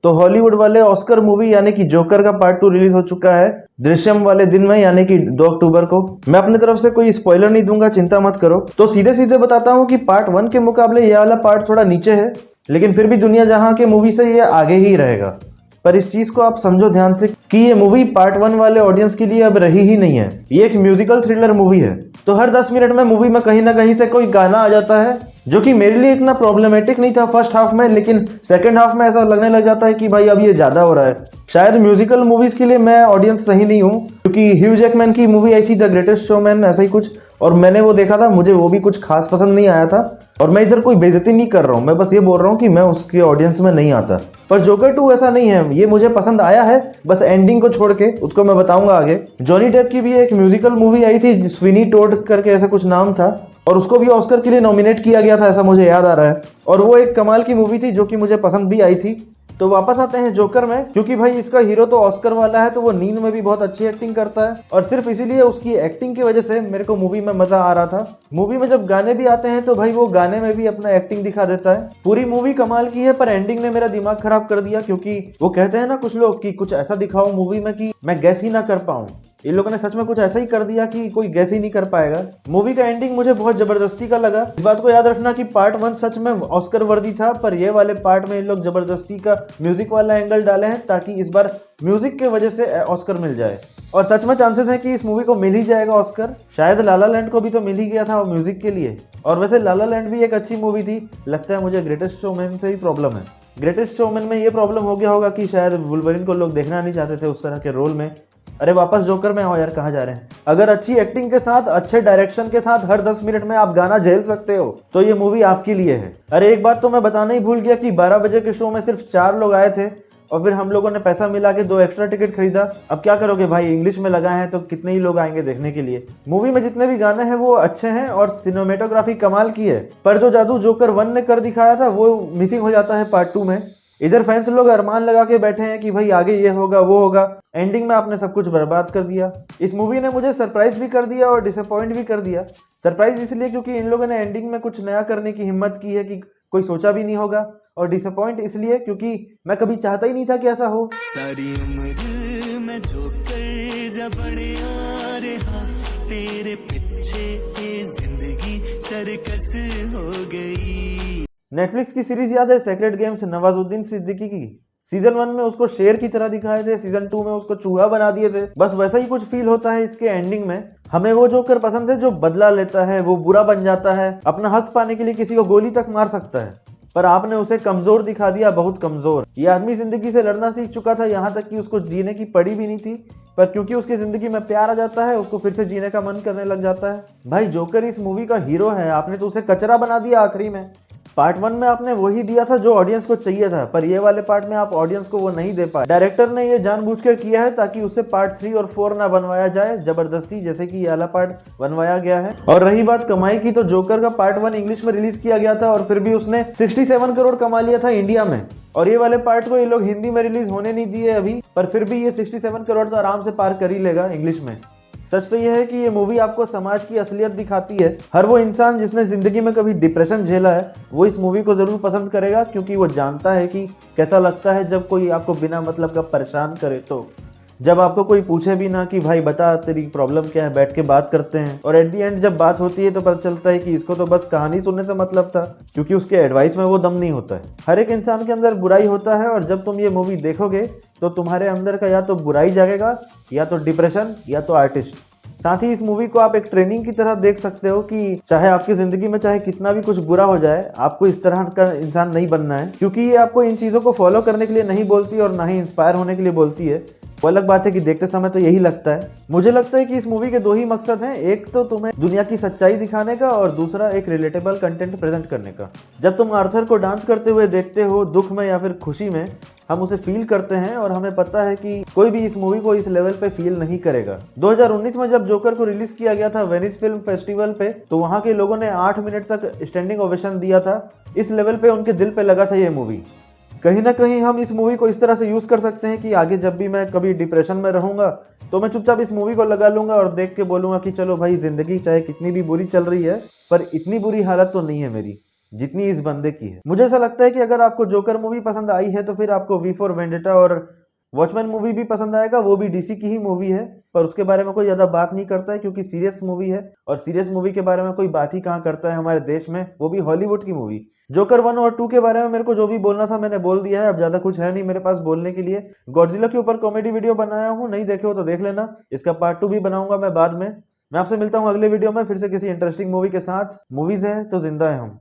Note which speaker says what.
Speaker 1: तो हॉलीवुड वाले Oscar movie यानी कि जोकर का पार्ट 2 रिलीज हो चुका है दृश्यम वाले दिन में, यानी कि 2 अक्टूबर को। मैं अपनी तरफ से कोई स्पॉइलर नहीं दूंगा, चिंता मत करो। तो सीधे सीधे बताता हूँ कि पार्ट 1 के मुकाबले ये वाला पार्ट थोड़ा नीचे है, लेकिन फिर भी दुनिया जहां के मूवी से ये आगे ही रहेगा। पर इस चीज को आप समझो ध्यान से कि ये मूवी पार्ट 1 वाले ऑडियंस के लिए अब रही ही नहीं है। ये एक म्यूजिकल थ्रिलर मूवी है। तो हर 10 मिनट में मूवी में कहीं ना कहीं से कोई गाना आ जाता है, जो कि मेरे लिए इतना प्रॉब्लमेटिक नहीं था फर्स्ट हाफ में, लेकिन सेकंड हाफ में ऐसा लगने लग जाता है कि भाई अब ये ज्यादा हो रहा है। शायद म्यूजिकल मूवीज के लिए मैं ऑडियंस सही नहीं हूँ, क्योंकि ह्यू जैकमैन की मूवी आई थी द ग्रेटेस्ट शोमैन, ऐसा ही कुछ, और मैंने वो देखा था, मुझे वो भी कुछ खास पसंद नहीं आया था। और मैं इधर कोई बेइज्जती नहीं कर रहा हूँ, मैं बस ये बोल रहा हूँ कि मैं उसके ऑडियंस में नहीं आता। पर जोकर 2 ऐसा नहीं है, ये मुझे पसंद आया है, बस एंडिंग को छोड़ के, उसको मैं बताऊंगा आगे। जॉनी डेप की भी एक म्यूजिकल मूवी आई थी, स्विनी टोड करके ऐसा कुछ नाम था, और उसको भी ऑस्कर के लिए नॉमिनेट किया गया था, ऐसा मुझे याद आ रहा है। और वो एक कमाल की मूवी थी जो कि मुझे पसंद भी आई थी। तो वापस आते हैं जोकर में, क्योंकि भाई इसका हीरो तो ऑस्कर वाला है, तो वो नींद में भी बहुत अच्छी एक्टिंग करता है, और सिर्फ इसीलिए उसकी एक्टिंग की वजह से मेरे को मूवी में मजा आ रहा था। मूवी में जब गाने भी आते हैं तो भाई वो गाने में भी अपना एक्टिंग दिखा देता है। पूरी मूवी कमाल की है, पर एंडिंग ने मेरा दिमाग खराब कर दिया, क्योंकि वो कहते हैं ना कुछ लोग कि कुछ ऐसा दिखाओ मूवी में कि मैं गैस ही ना कर पाऊं। इन लोगों ने सच में कुछ ऐसा ही कर दिया कि कोई गैस ही नहीं कर पाएगा। मूवी का एंडिंग मुझे बहुत जबरदस्ती का लगा। इस बात को याद रखना कि पार्ट 1 सच में ऑस्कर वर्दी था, पर ये वाले पार्ट में इन लोग जबरदस्ती का म्यूजिक वाला एंगल डाले हैं, ताकि इस बार म्यूजिक के वजह से ऑस्कर मिल जाए। और सच में चांसेस है कि इस मूवी को मिल ही जाएगा ऑस्कर। शायद लाला लैंड को भी तो मिल ही गया था म्यूजिक के लिए। और वैसे लाला लैंड भी एक अच्छी मूवी थी। लगता है मुझे ग्रेटेस्ट शोमैन से ही प्रॉब्लम है। ग्रेटेस्ट शोमैन में ये प्रॉब्लम हो गया होगा कि शायद वुल्वरीन को लोग देखना नहीं चाहते थे उस तरह के रोल में। अरे वापस जोकर में आओ यार, कहाँ जा रहे हैं। अगर अच्छी एक्टिंग के साथ, अच्छे डायरेक्शन के साथ हर 10 मिनट में आप गाना झेल सकते हो तो ये मूवी आपके लिए है। अरे एक बात तो मैं बताना ही भूल गया कि 12 बजे के शो में सिर्फ 4 लोग आए थे, और फिर हम लोगों ने पैसा मिला के 2 एक्स्ट्रा टिकट खरीदा। अब क्या करोगे भाई, इंग्लिश में लगाए हैं तो कितने ही लोग आएंगे देखने के लिए। मूवी में जितने भी गाने हैं वो अच्छे हैं, और सिनेमेटोग्राफी कमाल की है, पर जो जादू जोकर 1 ने कर दिखाया था वो मिसिंग हो जाता है पार्ट 2 में। इधर फैंस लोग अरमान लगा के बैठे हैं कि भाई आगे ये होगा वो होगा, एंडिंग में आपने सब कुछ बर्बाद कर दिया। इस मूवी ने मुझे सरप्राइज भी कर दिया और डिसअपॉइंट भी कर दिया। सरप्राइज इसलिए क्योंकि इन लोगों ने एंडिंग में कुछ नया करने की हिम्मत की है कि कोई सोचा भी नहीं होगा, और डिसअपॉइंट इसलिए क्योंकि मैं कभी चाहता ही नहीं था कि ऐसा हो।
Speaker 2: सारी उम्र मैं जोकर जा बढ़िया रहा, तेरे पीछे ये जिंदगी सर्कस हो गई।
Speaker 1: नेटफ्लिक्स की सीरीज याद है सेक्रेड गेम्स, नवाजुद्दीन सिद्दीकी की? सीजन 1 में उसको शेर की तरह दिखाए थे, सीजन 2 में उसको चूहा बना दिए थे। बस वैसा ही कुछ फील होता है इसके एंडिंग में। हमें वो जोकर पसंद है जो बदला लेता है, वो बुरा बन जाता है, अपना हक पाने के लिए किसी को गोली तक मार सकता है। पर आपने उसे कमजोर दिखा दिया, बहुत कमजोर। ये आदमी जिंदगी से लड़ना सीख चुका था, यहाँ तक कि उसको जीने की पड़ी भी नहीं थी, पर क्योंकि उसकी जिंदगी में प्यार आ जाता है उसको फिर से जीने का मन करने लग जाता है। भाई जोकर इस मूवी का हीरो है, आपने तो उसे कचरा बना दिया आखिरी में। पार्ट 1 में आपने वही दिया था जो ऑडियंस को चाहिए था, पर ये वाले पार्ट में आप ऑडियंस को वो नहीं दे पाए। डायरेक्टर ने ये जानबूझकर किया है ताकि उससे पार्ट 3 और 4 ना बनवाया जाए जबरदस्ती, जैसे कि ये वाला पार्ट बनवाया गया है। और रही बात कमाई की, तो जोकर का पार्ट 1 इंग्लिश में रिलीज किया गया था और फिर भी उसने 67 करोड़ कमा लिया था इंडिया में। और ये वाले पार्ट को ये लोग हिंदी में रिलीज होने नहीं दिए अभी, पर फिर भी ये 67 करोड़ तो आराम से पार कर ही लेगा इंग्लिश में। सच तो यह है कि ये मूवी आपको समाज की असलियत दिखाती है। हर वो इंसान जिसने जिंदगी में कभी डिप्रेशन झेला है वो इस मूवी को जरूर पसंद करेगा, क्योंकि वो जानता है कि कैसा लगता है जब कोई आपको बिना मतलब का परेशान करे। तो जब आपको कोई पूछे भी ना कि भाई बता तेरी प्रॉब्लम क्या है, बैठ के बात करते हैं, और एट दी एंड जब बात होती है तो पता चलता है कि इसको तो बस कहानी सुनने से मतलब था, क्योंकि उसके एडवाइस में वो दम नहीं होता है। हर एक इंसान के अंदर बुराई होता है, और जब तुम ये मूवी देखोगे तो तुम्हारे अंदर का या तो बुराई जागेगा, या तो डिप्रेशन, या तो आर्टिस्ट। साथ ही इस मूवी को आप एक ट्रेनिंग की तरह देख सकते हो कि चाहे आपकी जिंदगी में चाहे कितना भी कुछ बुरा हो जाए, आपको इस तरह का इंसान नहीं बनना है, क्योंकि ये आपको इन चीजों को फॉलो करने के लिए नहीं बोलती और ना ही इंस्पायर होने के लिए बोलती है। वो अलग बात है कि देखते समय तो यही लगता है। मुझे लगता है कि इस मूवी के 2 ही मकसद हैं, एक तो तुम्हें दुनिया की सच्चाई दिखाने का, और दूसरा एक रिलेटेबल कंटेंट प्रेजेंट करने का। जब तुम आर्थर को डांस करते हुए देखते हो, दुख में या फिर खुशी में, हम उसे फील करते हैं, और हमें पता है कि कोई भी इस मूवी को इस लेवल पे फील नहीं करेगा। 2019 में जब जोकर को रिलीज किया गया था वेनिस फिल्म फेस्टिवल पे, तो वहां के लोगों ने 8 मिनट तक स्टैंडिंग ओवेशन दिया था। इस लेवल पे उनके दिल पे लगा था ये मूवी। कहीं ना कहीं हम इस मूवी को इस तरह से यूज कर सकते हैं कि आगे जब भी मैं कभी डिप्रेशन में रहूंगा तो मैं चुपचाप इस मूवी को लगा लूंगा और देख के बोलूंगा कि चलो भाई, जिंदगी चाहे कितनी भी बुरी चल रही है पर इतनी बुरी हालत तो नहीं है मेरी। जितनी इस बंदे की है। मुझे ऐसा लगता है कि अगर आपको जोकर मूवी पसंद आई है तो फिर आपको वी फॉर वेंडेटा और वॉचमैन मूवी भी पसंद आएगा। वो भी डीसी की ही मूवी है, पर उसके बारे में कोई ज्यादा बात नहीं करता है क्योंकि सीरियस मूवी है, और सीरियस मूवी के बारे में कोई बात ही कहाँ करता है हमारे देश में, वो भी हॉलीवुड की मूवी। जोकर 1 और 2 के बारे में मेरे को जो भी बोलना था मैंने बोल दिया है, अब ज्यादा कुछ है नहीं मेरे पास बोलने के लिए। गॉडजिला के ऊपर कॉमेडी वीडियो बनाया हूँ, नहीं देखे हो तो देख लेना। इसका पार्ट 2 भी बनाऊंगा मैं बाद में। मैं आपसे मिलता हूँ अगले वीडियो में फिर से किसी इंटरेस्टिंग मूवी के साथ। मूवीज है तो जिंदा है हम।